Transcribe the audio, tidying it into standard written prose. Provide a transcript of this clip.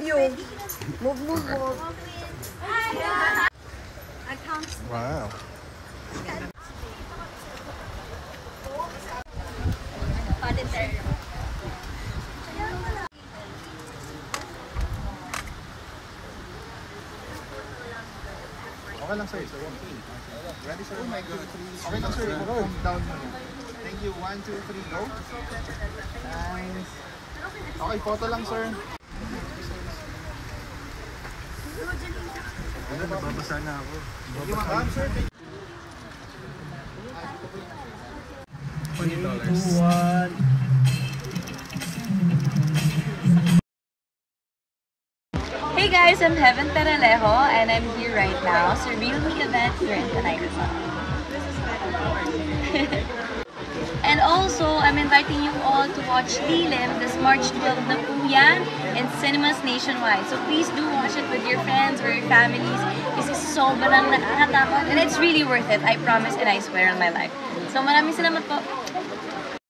You. Move. Wow. Okay lang, sir. Ready, sir? Oh my God. Okay lang, sir. Down mo. Thank you. 1, 2, 3, go. Nice. Okay, photo lang, sir. Ano, nababasa na ako. Ma'am, sir. $20. Hey guys, I'm Heaven Peralejo and I'm here right now sa Real Me event here in Tanay Rizal. And also, I'm inviting you all to watch Lilim this March 12 na po yan in cinemas nationwide. So please do watch it with your friends or your families kasi sobrang nakakatakot and it's really worth it. I promise and I swear on my life. So maraming salamat po.